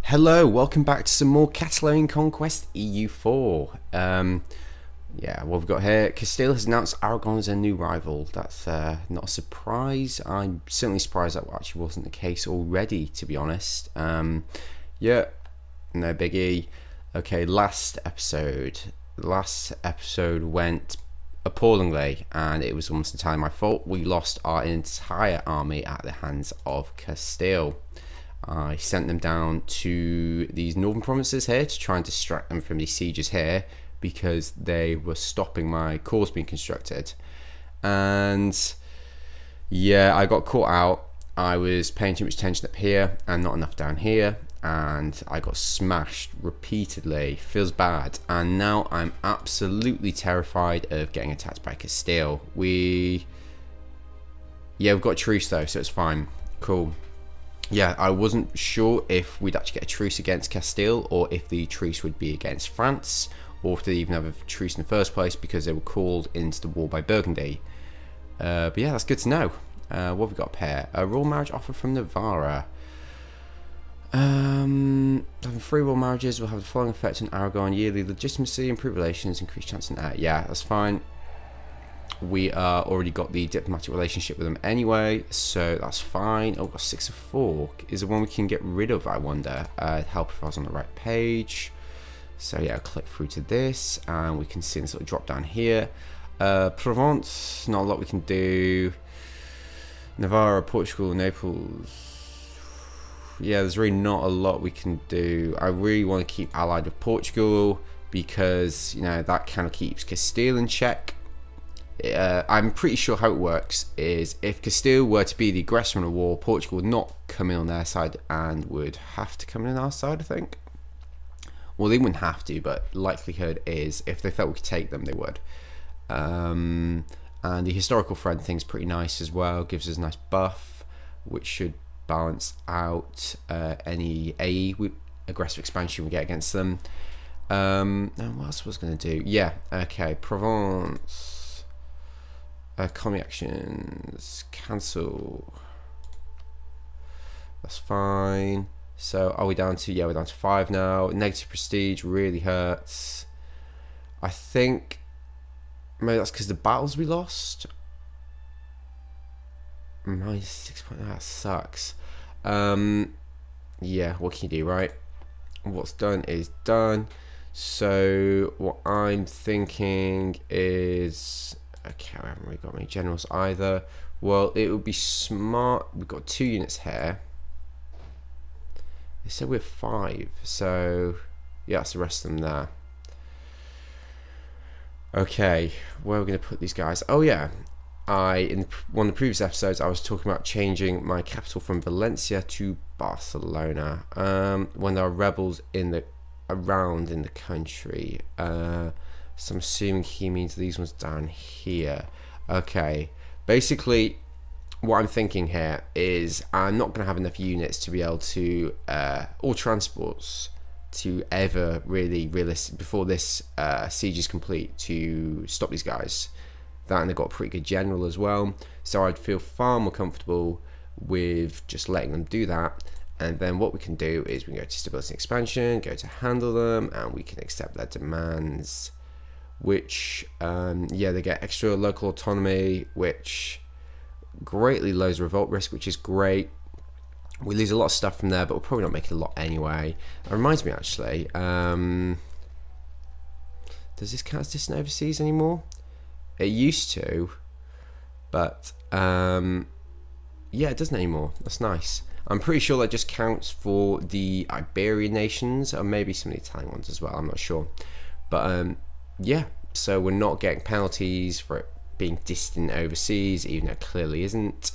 Hello, welcome back to some more Catolonian conquest EU4. Yeah, what we've got here, Castile has announced Aragon as a new rival. That's not a surprise. I'm certainly surprised that actually wasn't the case already, to be honest. Yeah, no biggie. Okay, last episode went appallingly, and it was almost entirely my fault. We lost our entire army at the hands of Castile. I sent them down to these northern provinces here to try and distract them from these sieges here, because they were stopping my cores being constructed. And yeah, I got caught out. I was paying too much attention up here and not enough down here, and I got smashed repeatedly. Feels bad. And now I'm absolutely terrified of getting attacked by Castile. We've got a truce though, so it's fine. Cool. Yeah, I wasn't sure if we'd actually get a truce against Castile, or if the truce would be against France, or if they even have a truce in the first place because they were called into the war by Burgundy. But yeah, that's good to know. What have we got up here? A royal marriage offer from Navarra. Having 3 royal marriages will have the following effect on Aragon: yearly legitimacy, improved relations, increased chance in yeah, that's fine. We already got the diplomatic relationship with them anyway, so that's fine. Oh, we've got 6 of 4. Is there one we can get rid of, I wonder? Help if I was on the right page. So yeah, I'll click through to this, and we can see this little drop down here. Provence, not a lot we can do. Navarra, Portugal, Naples. Yeah, there's really not a lot we can do. I really want to keep allied with Portugal, because, you know, that kind of keeps Castile in check. I'm pretty sure how it works is if Castile were to be the aggressor in a war, Portugal would not come in on their side and would have to come in on our side, I think. Well, they wouldn't have to, but likelihood is if they felt we could take them, they would. And the historical friend thing's pretty nice as well. Gives us a nice buff, which should balance out any AE aggressive expansion we get against them. And what else was I going to do? Yeah, okay, Provence. Economy actions, cancel. That's fine. So are we down to, yeah, we're down to 5 now. Negative prestige really hurts. I think maybe that's because the battles we lost. Minus 6 points, that sucks. Yeah, what can you do, right? What's done is done. So what I'm thinking is, okay, I haven't really got many generals either. Well, it would be smart. We've got 2 units here. They said we're 5, so yeah, that's the rest of them there. Okay, where are we going to put these guys? Oh yeah, in one of the previous episodes, I was talking about changing my capital from Valencia to Barcelona. When there are rebels around in the country. So I'm assuming he means these ones down here. Okay, basically what I'm thinking here is I'm not going to have enough units to be able to, or transports, to ever really realistic before this siege is complete to stop these guys. That, and they've got a pretty good general as well, so I'd feel far more comfortable with just letting them do that. And then what we can do is we can go to stability and expansion, go to handle them, and we can accept their demands. Which, yeah, they get extra local autonomy, which greatly lowers revolt risk, which is great. We lose a lot of stuff from there, but we'll probably not make it a lot anyway. That reminds me, actually, does this count as distant overseas anymore? It used to, but yeah, it doesn't anymore. That's nice. I'm pretty sure that just counts for the Iberian nations, or maybe some of the Italian ones as well, I'm not sure. But yeah, so we're not getting penalties for it being distant overseas, even though it clearly isn't.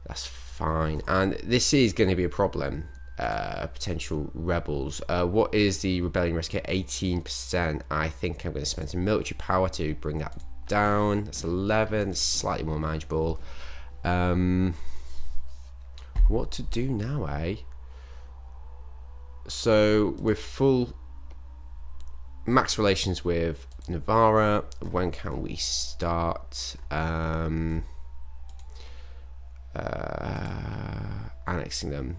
That's fine. And this is going to be a problem. Potential rebels. What is the rebellion risk here? 18%. I think I'm going to spend some military power to bring that down. That's 11. Slightly more manageable. What to do now, eh? So we're full max relations with Navarra. When can we start annexing them?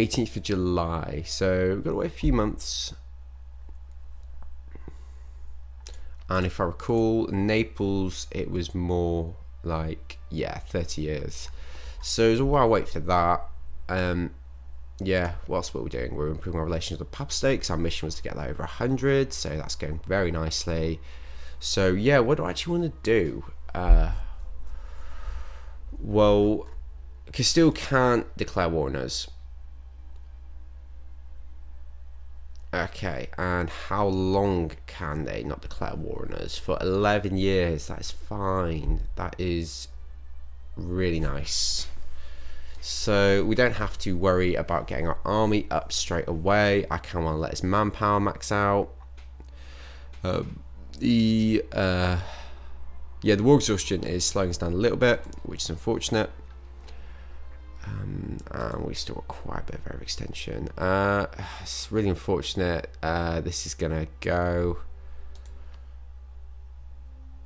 18th of July. So we've got to wait a few months. And if I recall, Naples, it was more like, yeah, 30 years. So there's a while wait for that. Yeah, what else were we doing? We're improving our relations with the Pap States. Our mission was to get that over 100, so that's going very nicely. So yeah, what do I actually want to do? Well, Castile can't declare war on us. Okay, and how long can they not declare war on us? For 11 years, that is fine. That is really nice. So we don't have to worry about getting our army up straight away. I kind of want to let his manpower max out. The war exhaustion is slowing us down a little bit, which is unfortunate. And we still require a bit of overextension. It's really unfortunate. This is gonna go,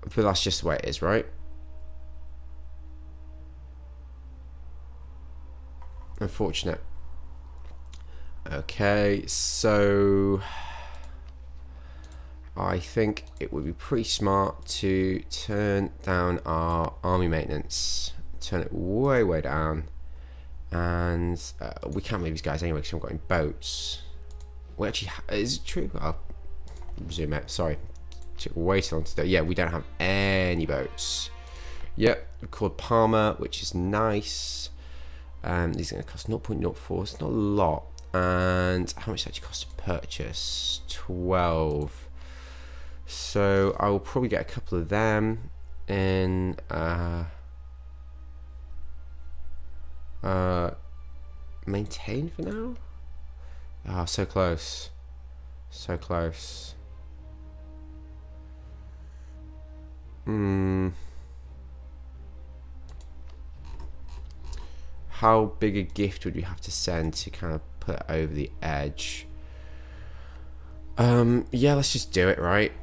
but that's just the way it is, right? Unfortunate. Okay, so I think it would be pretty smart to turn down our army maintenance, turn it way down, and we can't move these guys anyway because we haven't got any boats. We actually is it true? I'll zoom out. Sorry, took way too long to do. Yeah, we don't have any boats. Yep, we're called Palmer, which is nice. These are going to cost 0.04. It's not a lot. And how much does it actually cost to purchase? 12. So I will probably get a couple of them in maintain for now. Oh, so close, so close. How big a gift would we have to send to kind of put it over the edge? Yeah, let's just do it, right?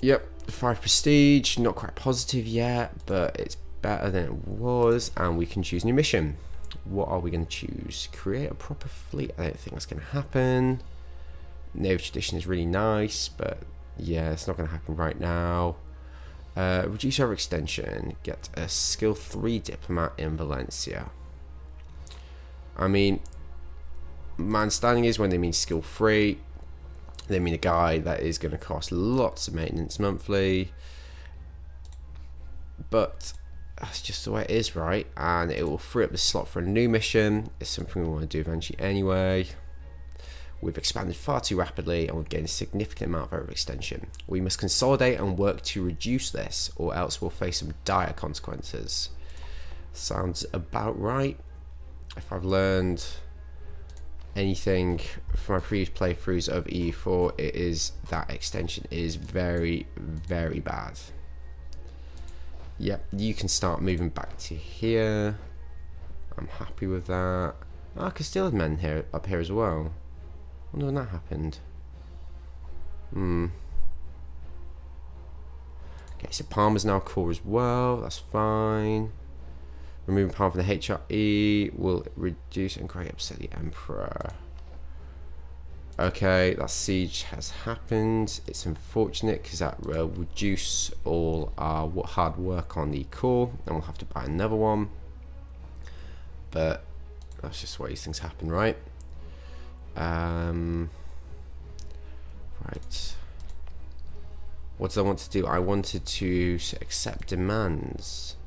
Yep, 5 prestige, not quite positive yet, but it's better than it was, and we can choose new mission. What are we going to choose? Create a proper fleet. I don't think that's going to happen. Naval tradition is really nice, but yeah, it's not going to happen right now. Reduce overextension. Get a skill 3 diplomat in Valencia. I mean, my understanding is when they mean skill 3, they mean a guy that is going to cost lots of maintenance monthly. But that's just the way it is, right? And it will free up the slot for a new mission. It's something we want to do eventually anyway. We've expanded far too rapidly and we've gained a significant amount of overextension. We must consolidate and work to reduce this, or else we'll face some dire consequences. Sounds about right. If I've learned anything from my previous playthroughs of EU4, it is that extension is very bad. Yep, you can start moving back to here. I'm happy with that. I could still have men here up here as well. I wonder when that happened. Okay, so Palmer's now core as well. That's fine. Removing Palmer from the HRE will reduce and greatly upset the Emperor. Okay, that siege has happened. It's unfortunate because that will reduce all our hard work on the core, and we'll have to buy another one. But that's just the way these things happen, right? Right. What did I want to do? I wanted to accept demands.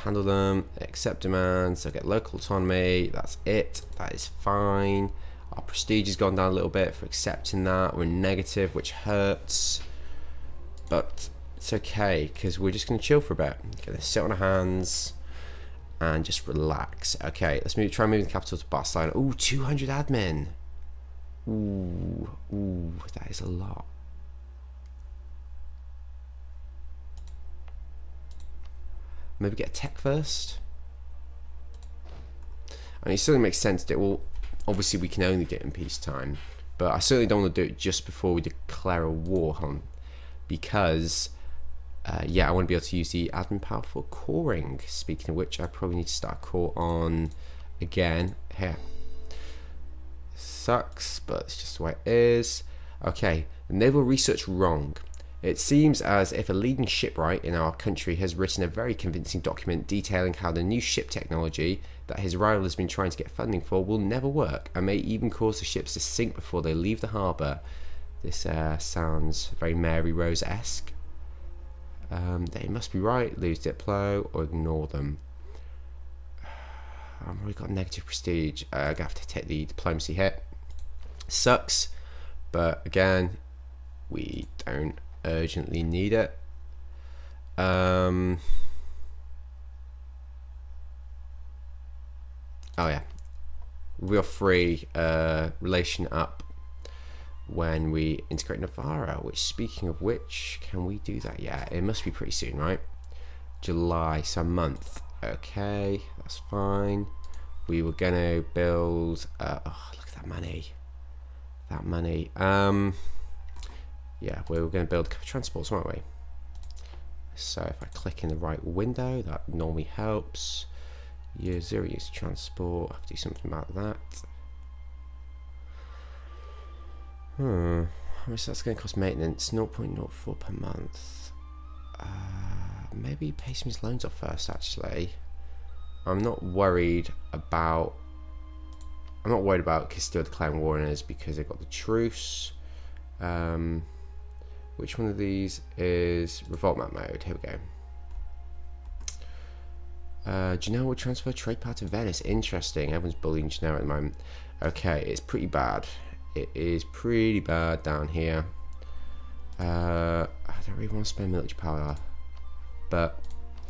Handle them, accept demands, I get local autonomy, that's it, that is fine. Our prestige has gone down a little bit for accepting that. We're negative, which hurts, but it's okay because we're just going to chill for a bit. Gonna sit on our hands and just relax. Okay, let's try moving the capital to Barcelona. Ooh, 200 admin. Ooh, that is a lot. Maybe get a tech first. I mean, it certainly makes sense that, well, obviously we can only get in peacetime, but I certainly don't want to do it just before we declare a war hunt, because yeah, I want to be able to use the admin power for coring. Speaking of which, I probably need to start a core on again here. sucks, but it's just the way it is. Okay, naval research wrong. It seems as if a leading shipwright in our country has written a very convincing document detailing how the new ship technology that his rival has been trying to get funding for will never work and may even cause the ships to sink before they leave the harbour. This sounds very Mary Rose-esque. They must be right, lose Diplo, or ignore them. I've already got negative prestige. I have to take the diplomacy hit. Sucks, but again, we don't urgently need it. Oh yeah, we're free relation up when we integrate Navarra, which, speaking of which, can we do that? Yeah, it must be pretty soon, right? July, so a month. Okay, that's fine. We were gonna build oh, look at that money. Yeah, we were gonna build a couple of transports, weren't we? So if I click in the right window, that normally helps. Year 0 use transport. I have to do something about that. How much that's going to cost maintenance? 0.04 per month. Maybe pay some of his loans off first, actually. I'm not worried about Castile declaring war on us because they've got the truce. Which one of these is revolt map mode? Here we go. Genoa will transfer trade power to Venice. Interesting. Everyone's bullying Genoa at the moment. Okay, it's pretty bad. It is pretty bad down here. I don't really want to spend military power, but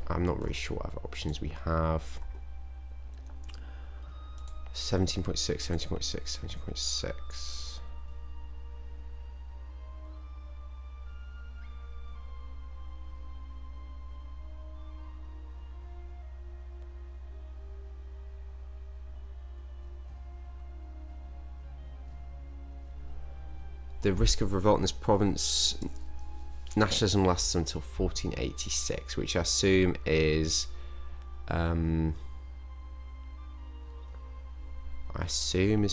I'm not really sure what other options we have. 17.6, 17.6, 17.6. The risk of revolt in this province, nationalism lasts until 1486, which I assume is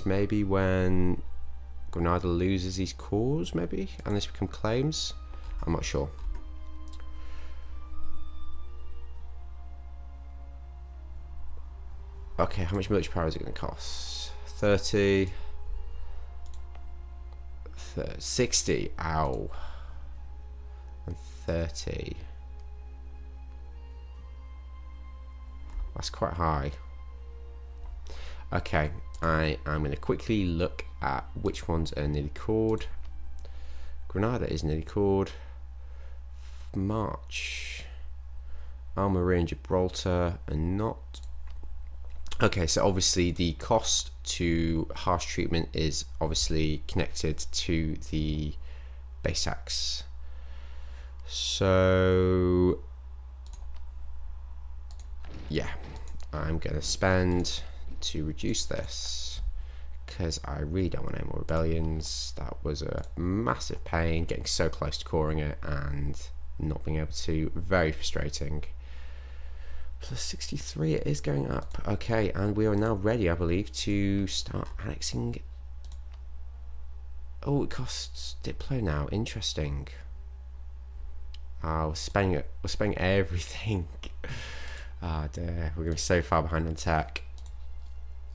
maybe when Granada loses these cores, maybe, and this become claims. I'm not sure. Okay, how much military power is it going to cost? 30. 60, ow, and 30. That's quite high. Okay, I am going to quickly look at which ones are nearly cored. Granada is nearly cored. March, Almeria and Gibraltar are not. Okay, so obviously the cost to harsh treatment is obviously connected to the base tax. So yeah, I'm going to spend to reduce this because I really don't want any more rebellions. That was a massive pain, getting so close to coring it and not being able to. Very frustrating. Plus 63, it is going up. Okay, and we are now ready, I believe, to start annexing. Oh, it costs Diplo now. Interesting. We're spending everything. Ah, dear. We're going to be so far behind on tech.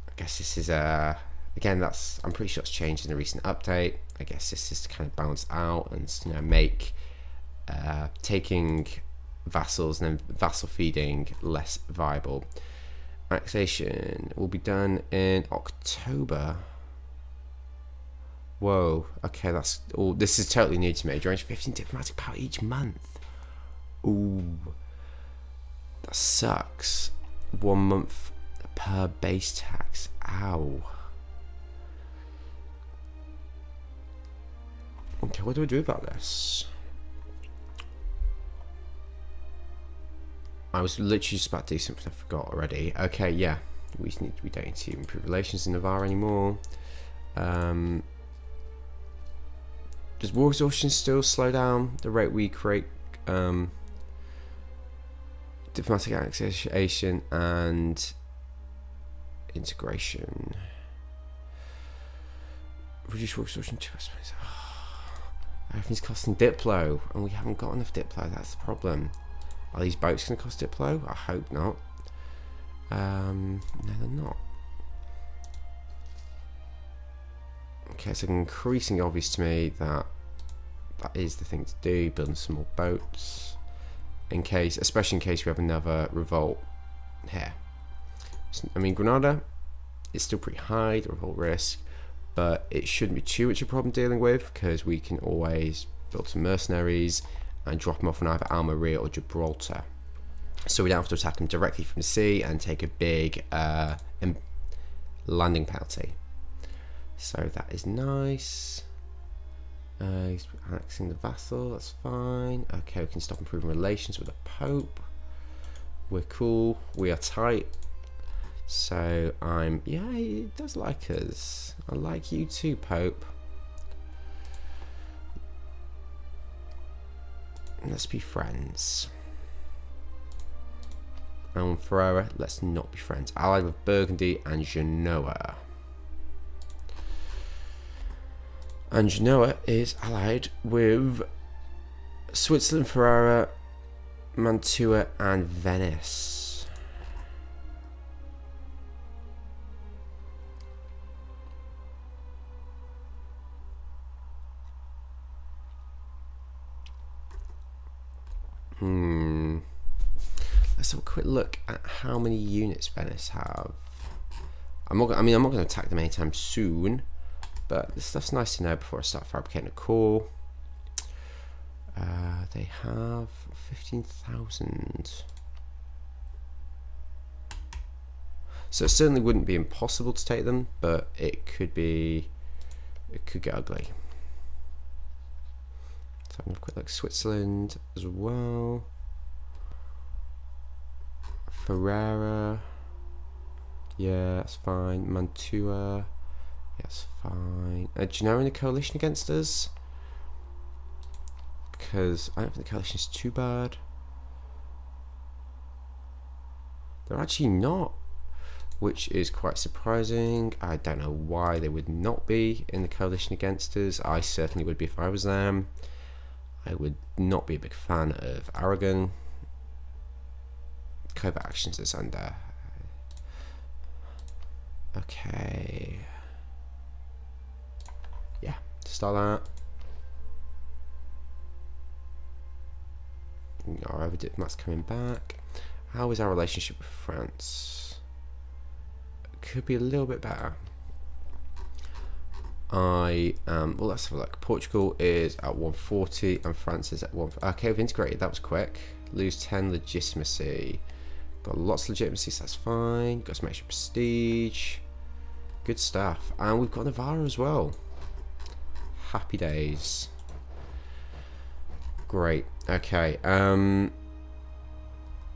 I guess this is again, I'm pretty sure it's changed in the recent update. I guess this is to kind of balance out and, you know, make taking vassals and then vassal feeding less viable. Annexation will be done in October. Whoa, okay, that's all. This is totally new to me. Drains 15 diplomatic power each month. Ooh, that sucks. 1 month per base tax. Ow. Okay, what do we do about this? I was literally just about to do something I forgot already. Okay, yeah, we don't need to improve relations in Navarre anymore. Does war exhaustion still slow down the rate we create diplomatic annexation and integration? Reduce resource to expense. Everything's costing Diplo, and we haven't got enough Diplo. That's the problem. Are these boats going to cost Diplo? I hope not. No, they're not. Okay, it's increasingly obvious to me that that is the thing to do. Building some more boats, in case, especially in case we have another revolt here. I mean, Granada is still pretty high, the revolt risk, but it shouldn't be too much of a problem dealing with, because we can always build some mercenaries and drop them off on either Almeria or Gibraltar, so we don't have to attack them directly from the sea and take a big landing penalty. So that is nice. He's annexing the vassal, that's fine. Okay, we can stop improving relations with the Pope. We're cool, we are tight. So yeah, he does like us. I like you too, Pope. Let's be friends. And Ferrara, let's not be friends. Allied with Burgundy and Genoa. And Genoa is allied with Switzerland, Ferrara, Mantua, and Venice. Let's have a quick look at how many units Venice have. I'm not going to attack them anytime soon, but this stuff's nice to know before I start fabricating a core. They have 15,000. So it certainly wouldn't be impossible to take them, but it could get ugly. So I'm going to quick look Switzerland as well. Ferrara, yeah, that's fine. Mantua, yeah, that's fine. Genoa in the coalition against us? Because I don't think the coalition is too bad. They're actually not, which is quite surprising. I don't know why they would not be in the coalition against us. I certainly would be if I was them. I would not be a big fan of Aragon. Covert actions is under. Okay. Yeah, start that. Our other diplomats coming back. How is our relationship with France? Could be a little bit better. Well, let's have a look. Portugal is at 140 and France is at 1. Okay, we've integrated. That was quick. Lose 10 legitimacy. Got lots of legitimacy, so that's fine. Got some extra prestige. Good stuff. And we've got Navarra as well. Happy days. Great. Okay.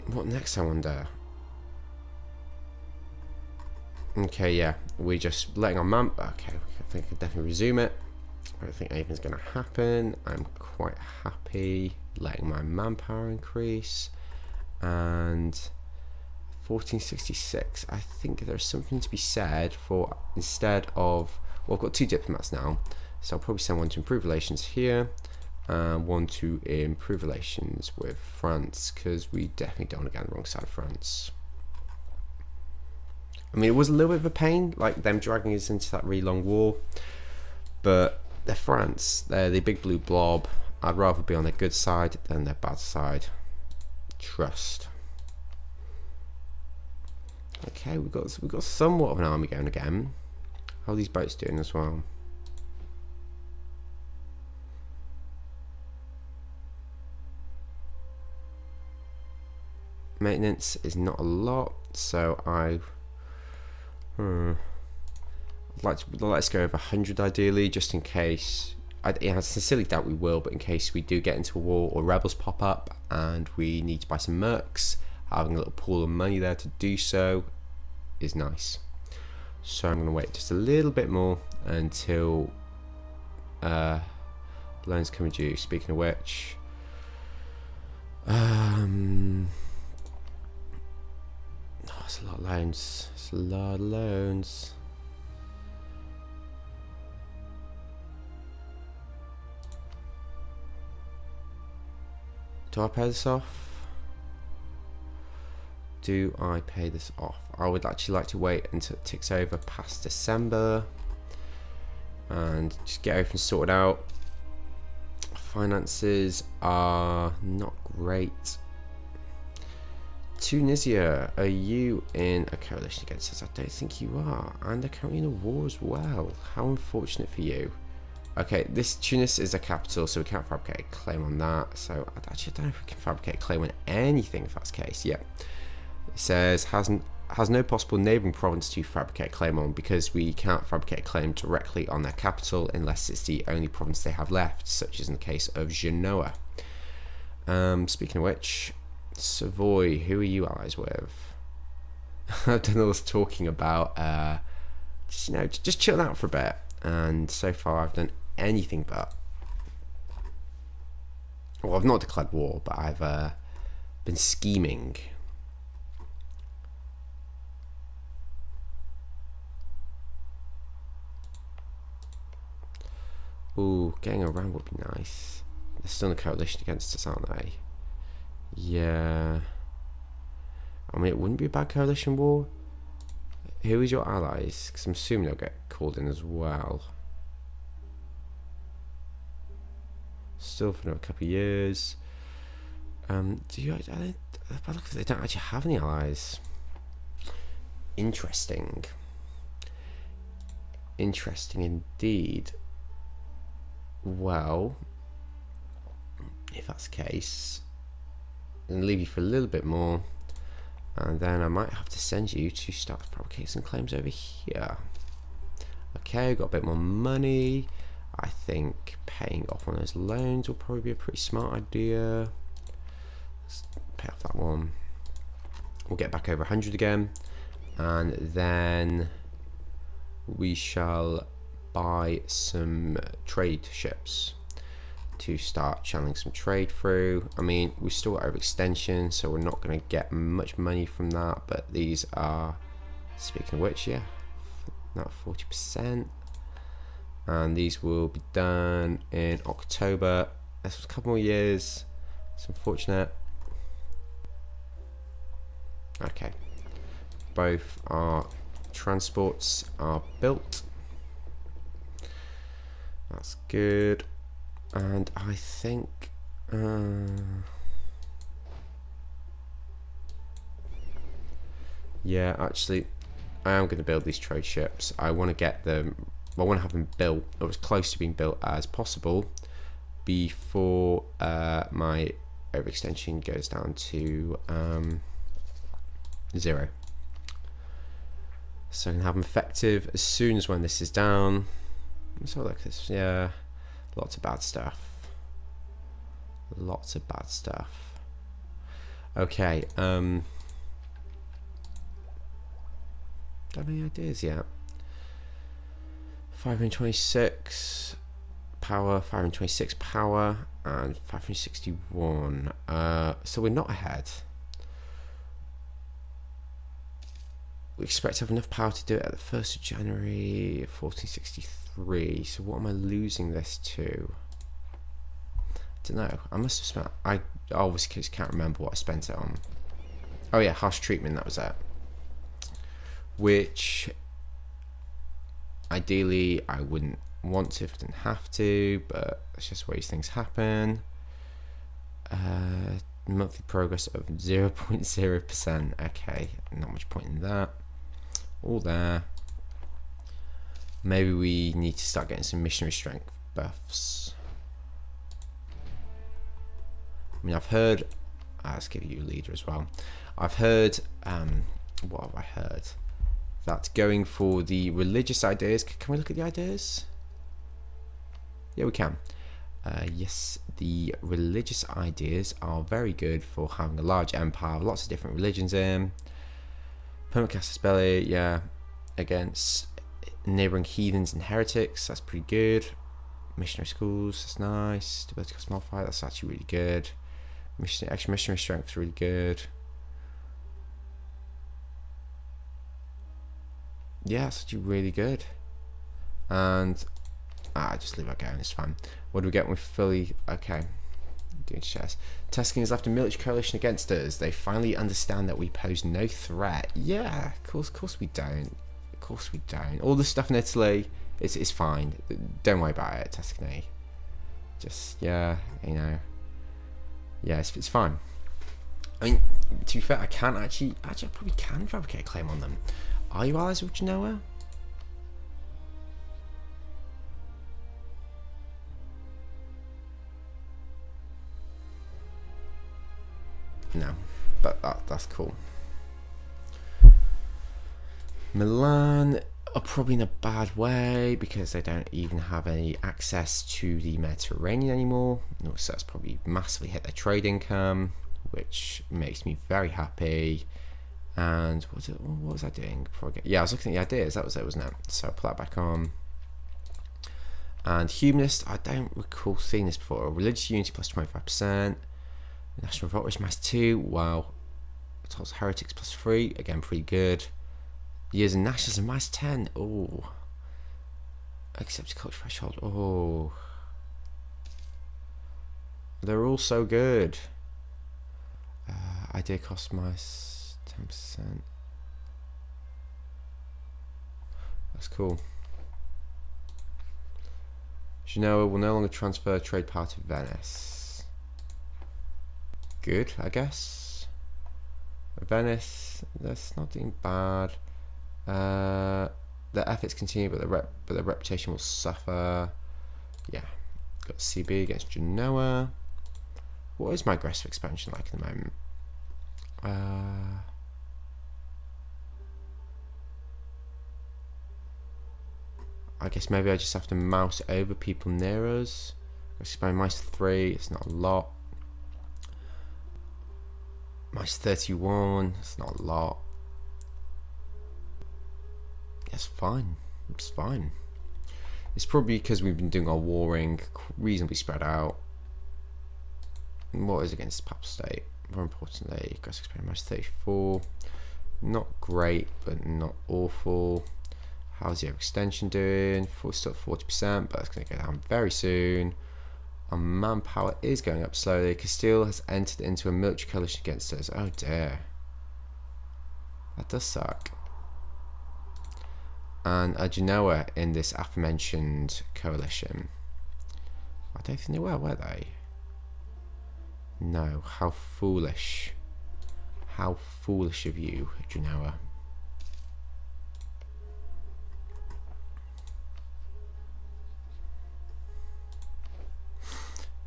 What next, I wonder? Okay, yeah. We're just letting our man... Okay, I think I can definitely resume it. I don't think anything's going to happen. I'm quite happy letting my manpower increase. And 1466. I think there's something to be said for, instead of... Well, I've got 2 diplomats now. So I'll probably send one to improve relations here. And one to improve relations with France, because we definitely don't want to get on the wrong side of France. I mean, it was a little bit of a pain, like them dragging us into that really long war, but they're France, they're the big blue blob. I'd rather be on their good side than their bad side. Trust. Okay, we've got somewhat of an army going again. How are these boats doing as well? Maintenance is not a lot, so I'd like to let's go over 100 ideally, just in case. I sincerely doubt we will, but in case we do get into a war or rebels pop up and we need to buy some mercs, having a little pool of money there to do so is nice. So I'm going to wait just a little bit more until loans come due. Speaking of which, it's a lot of loans. It's a lot of loans. Do I pay this off? Do I pay this off? I would actually like to wait until it ticks over past December and just get everything sorted out. Finances are not great. Tunisia, are you in a coalition against us? I don't think you are, and they're currently in a war as well. How unfortunate for you. Okay, this Tunis is a capital, so we can't fabricate a claim on that. So I actually don't know if we can fabricate a claim on anything if that's the case. Yeah, it says has no possible neighbouring province to fabricate a claim on, because we can't fabricate a claim directly on their capital unless it's the only province they have left, such as in the case of Genoa. Speaking of which, Savoy, who are you allies with? I've done all this talking about just chill out for a bit, and so far I've done anything but. Well, I've not declared war, but I've been scheming. Ooh, getting around would be nice. They're still in a coalition against us, aren't they? Yeah. I mean, it wouldn't be a bad coalition war. Who is your allies? Because I'm assuming they'll get called in as well. Still for another couple of years. They don't actually have any allies. Interesting. Interesting indeed. Well, if that's the case, I'm going to leave you for a little bit more, and then I might have to send you to start fabricating some claims over here. Okay, I've got a bit more money. I think paying off one of those loans will probably be a pretty smart idea. Let's pay off that one. We'll get back over 100 again, and then we shall buy some trade ships to start channeling some trade through. I mean, we still got overextension, so we're not going to get much money from that, but these are, speaking of which, yeah, not 40%, and these will be done in October. This was a couple more years. It's unfortunate. Okay, both our transports are built. That's good. And I think yeah, actually I am going to build these trade ships. I want to get them, I want to have them built or as close to being built as possible before my overextension goes down to 0. So I can have them effective as soon as when this is down. Let's have a look at this. Yeah, lots of bad stuff. Lots of bad stuff. Okay. Don't have any ideas yet. 526 power, 526 power, and 561. So we're not ahead. We expect to have enough power to do it at the 1st of January 1463. So what am I losing this to? I don't know. I must have spent, I obviously just can't remember what I spent it on. Oh yeah, harsh treatment, that was it. Which ideally I wouldn't want to if I didn't have to, but that's just the way things happen. Monthly progress of 0.0%. Okay, not much point in that. All there. Maybe we need to start getting some missionary strength buffs. I mean, I've heard, let's give you a leader as well. I've heard, what have I heard? That going for the religious ideas, can we look at the ideas? Yeah, we can. Yes, the religious ideas are very good for having a large empire, lots of different religions in. Permacasus Belli, yeah, against neighbouring heathens and heretics, that's pretty good. Missionary schools, that's nice. Stability cost modifier, that's actually really good. Extra missionary strength is really good. Yeah, it's actually really good. And just leave that going, it's fine. What do we get when we fully, okay, doing chess. Tuscany has left a military coalition against us. They finally understand that we pose no threat. Yeah, of course we don't. Of course we don't. All the stuff in Italy is fine. Don't worry about it, Tuscany. Just, yeah, you know. Yeah, it's fine. I mean, to be fair, I can't actually I probably can fabricate a claim on them. Are you allies with Genoa? No, but that's cool. Milan are probably in a bad way because they don't even have any access to the Mediterranean anymore. So that's probably massively hit their trade income, which makes me very happy. And what was I doing before I get? Yeah, I was looking at the ideas. That was it, wasn't it? So I'll put that back on. And humanist, I don't recall seeing this before. Religious unity plus 25%. National revolt risk minus 2. Wow. Total heretics plus 3. Again, pretty good. Years of nationalism minus 10. Oh. Accepted culture threshold. Oh. They're all so good. Idea cost minus 10%. That's cool. Genoa will no longer transfer trade power to Venice. Good, I guess. Venice, that's not doing bad. Their efforts continue, but their reputation will suffer. Yeah, got CB against Genoa. What is my aggressive expansion like at the moment? I guess maybe I just have to mouse over people near us. Expand minus 3, it's not a lot. Minus 31, it's not a lot. It's fine. It's fine. It's probably because we've been doing our warring reasonably spread out. What is against the Papal State? More importantly, got expand minus 34. Not great, but not awful. How's the extension doing? Still at 40%, but it's going to go down very soon. Our manpower is going up slowly. Castile has entered into a military coalition against us. Oh dear. That does suck. And Genoa in this aforementioned coalition. I don't think they were they? No. How foolish. How foolish of you, Genoa.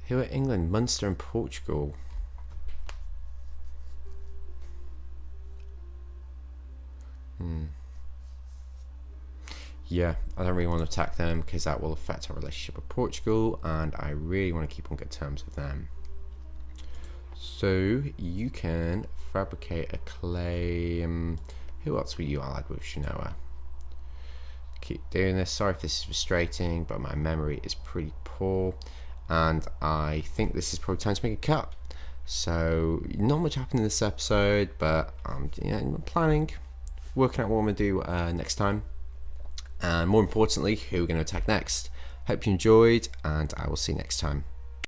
Who are England, Munster and Portugal? Yeah, I don't really want to attack them because that will affect our relationship with Portugal, and I really want to keep on good terms with them. So you can fabricate a claim. Who else were you allied with, Genoa? Keep doing this. Sorry if this is frustrating, but my memory is pretty poor. And I think this is probably time to make a cut. So not much happened in this episode, but I'm planning, working out what I'm going to do next time, and more importantly, who we're going to attack next. Hope you enjoyed, and I will see you next time.